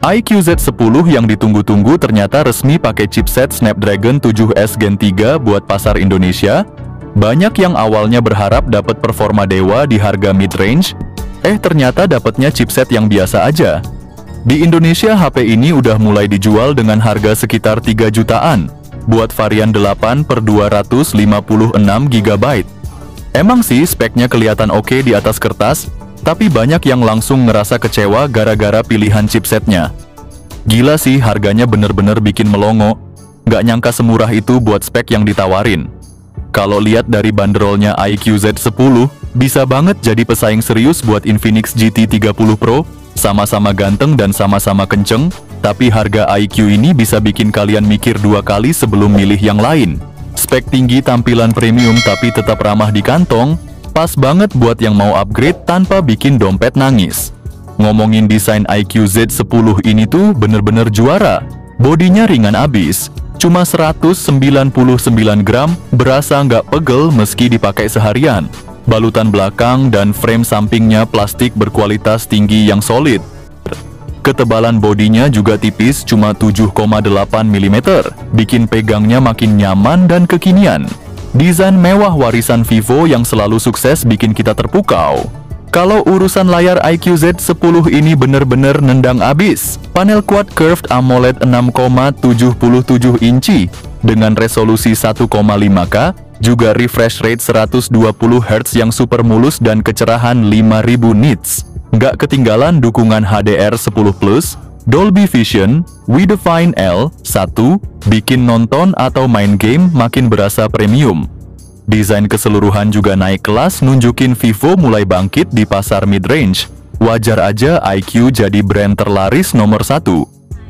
iQOO Z10 yang ditunggu-tunggu ternyata resmi pakai chipset Snapdragon 7S Gen 3 buat pasar Indonesia. Banyak yang awalnya berharap dapat performa dewa di harga mid-range, ternyata dapatnya chipset yang biasa aja. Di Indonesia HP ini udah mulai dijual dengan harga sekitar 3 jutaan, buat varian 8/256 GB. Emang sih speknya kelihatan oke di atas kertas, tapi banyak yang langsung ngerasa kecewa gara-gara pilihan chipsetnya. Gila sih, harganya bener-bener bikin melongo. Nggak nyangka semurah itu buat spek yang ditawarin. Kalau lihat dari banderolnya iQOO Z10, bisa banget jadi pesaing serius buat Infinix GT 30 Pro. Sama-sama ganteng dan sama-sama kenceng, tapi harga iQOO ini bisa bikin kalian mikir 2 kali sebelum milih yang lain. Spek tinggi, tampilan premium tapi tetap ramah di kantong, pas banget buat yang mau upgrade tanpa bikin dompet nangis. Ngomongin desain iQOO Z10 ini tuh bener-bener juara. Bodinya ringan abis, cuma 199 gram, berasa nggak pegel meski dipakai seharian. Balutan belakang dan frame sampingnya plastik berkualitas tinggi yang solid. Ketebalan bodinya juga tipis, cuma 7,8 mm, bikin pegangnya makin nyaman dan kekinian. Desain mewah warisan Vivo yang selalu sukses bikin kita terpukau. Kalau urusan layar iQOO Z10 ini bener-bener nendang abis. Panel quad curved AMOLED 6,77 inci dengan resolusi 1,5K, juga refresh rate 120 Hz yang super mulus dan kecerahan 5000 nits. Nggak ketinggalan dukungan HDR10+, Dolby Vision, Widefine L1, bikin nonton atau main game makin berasa premium. Desain keseluruhan juga naik kelas, nunjukin Vivo mulai bangkit di pasar mid-range. Wajar aja iQOO jadi brand terlaris nomor 1.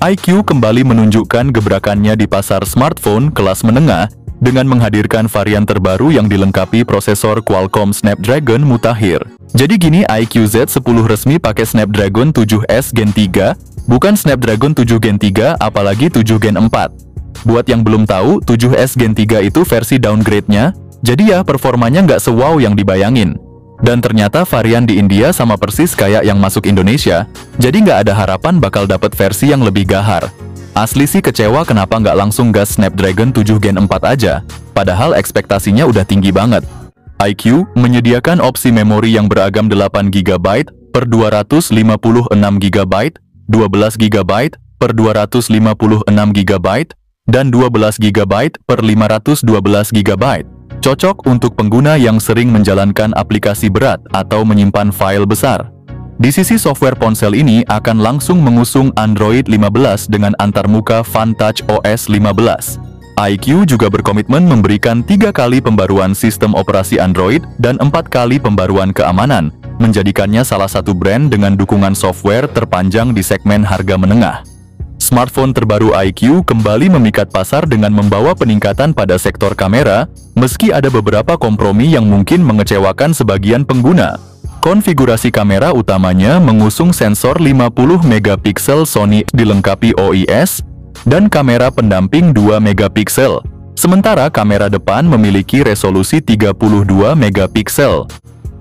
iQOO kembali menunjukkan gebrakannya di pasar smartphone kelas menengah, dengan menghadirkan varian terbaru yang dilengkapi prosesor Qualcomm Snapdragon mutakhir. Jadi gini, iQOO Z10 resmi pakai Snapdragon 7S Gen 3, bukan Snapdragon 7 Gen 3 apalagi 7 Gen 4. Buat yang belum tahu, 7S Gen 3 itu versi downgrade-nya, jadi ya performanya nggak se-wow yang dibayangin. Dan ternyata varian di India sama persis kayak yang masuk Indonesia, jadi nggak ada harapan bakal dapat versi yang lebih gahar. Asli sih kecewa kenapa nggak langsung gas Snapdragon 7 Gen 4 aja, padahal ekspektasinya udah tinggi banget. iQOO menyediakan opsi memori yang beragam 8 GB per 256 GB, 12 GB per 256 GB, dan 12 GB per 512 GB. Cocok untuk pengguna yang sering menjalankan aplikasi berat atau menyimpan file besar. Di sisi software, ponsel ini akan langsung mengusung Android 15 dengan antarmuka FunTouch OS 15. iQOO juga berkomitmen memberikan 3 kali pembaruan sistem operasi Android dan 4 kali pembaruan keamanan, menjadikannya salah satu brand dengan dukungan software terpanjang di segmen harga menengah. Smartphone terbaru iQOO kembali memikat pasar dengan membawa peningkatan pada sektor kamera, meski ada beberapa kompromi yang mungkin mengecewakan sebagian pengguna. Konfigurasi kamera utamanya mengusung sensor 50 megapiksel Sony dilengkapi OIS dan kamera pendamping 2 megapiksel. Sementara kamera depan memiliki resolusi 32 megapiksel.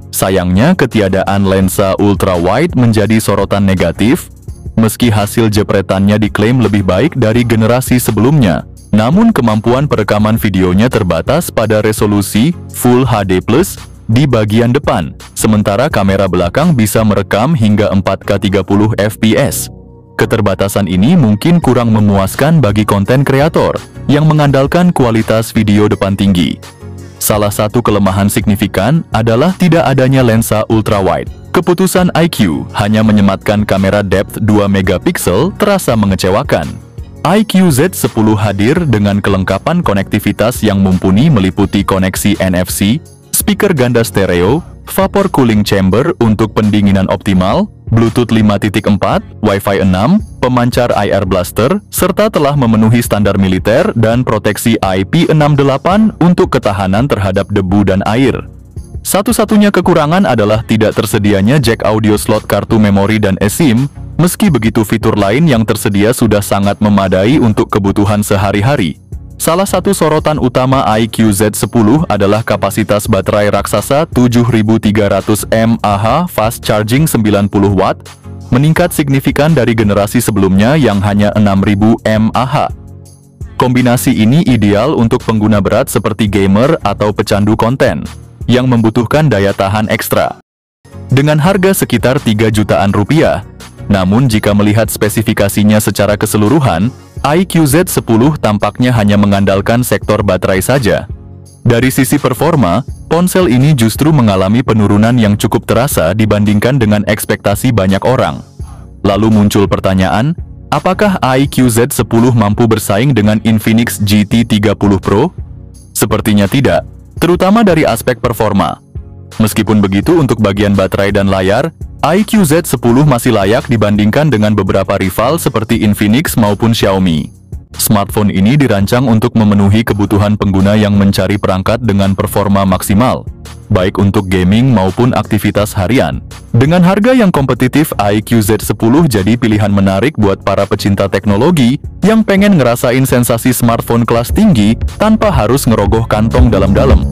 Sayangnya ketiadaan lensa ultrawide menjadi sorotan negatif. Meski hasil jepretannya diklaim lebih baik dari generasi sebelumnya, namun kemampuan perekaman videonya terbatas pada resolusi Full HD+ di bagian depan, sementara kamera belakang bisa merekam hingga 4K 30 fps. Keterbatasan ini mungkin kurang memuaskan bagi konten kreator yang mengandalkan kualitas video depan tinggi. Salah satu kelemahan signifikan adalah tidak adanya lensa ultrawide. Keputusan iQOO hanya menyematkan kamera depth 2 megapiksel terasa mengecewakan. iQOO Z10 hadir dengan kelengkapan konektivitas yang mumpuni meliputi koneksi NFC, speaker ganda stereo, vapor cooling chamber untuk pendinginan optimal, Bluetooth 5.4, Wi-Fi 6, pemancar IR blaster, serta telah memenuhi standar militer dan proteksi IP68 untuk ketahanan terhadap debu dan air. Satu-satunya kekurangan adalah tidak tersedianya jack audio slot kartu memori dan eSIM, meski begitu fitur lain yang tersedia sudah sangat memadai untuk kebutuhan sehari-hari. Salah satu sorotan utama iQOO Z10 adalah kapasitas baterai raksasa 7300 mAh fast charging 90 watt. meningkat signifikan dari generasi sebelumnya yang hanya 6000 mAh. Kombinasi ini ideal untuk pengguna berat seperti gamer atau pecandu konten, yang membutuhkan daya tahan ekstra. Dengan harga sekitar 3 jutaan rupiah, namun jika melihat spesifikasinya secara keseluruhan, IQZ10 tampaknya hanya mengandalkan sektor baterai saja. Dari sisi performa, ponsel ini justru mengalami penurunan yang cukup terasa dibandingkan dengan ekspektasi banyak orang. Lalu muncul pertanyaan, apakah IQZ10 mampu bersaing dengan Infinix GT30 Pro? Sepertinya tidak, terutama dari aspek performa. Meskipun begitu, untuk bagian baterai dan layar, IQZ10 masih layak dibandingkan dengan beberapa rival seperti Infinix maupun Xiaomi. Smartphone ini dirancang untuk memenuhi kebutuhan pengguna yang mencari perangkat dengan performa maksimal, baik untuk gaming maupun aktivitas harian. Dengan harga yang kompetitif, IQZ10 jadi pilihan menarik buat para pecinta teknologi yang pengen ngerasain sensasi smartphone kelas tinggi tanpa harus ngerogoh kantong dalam-dalam.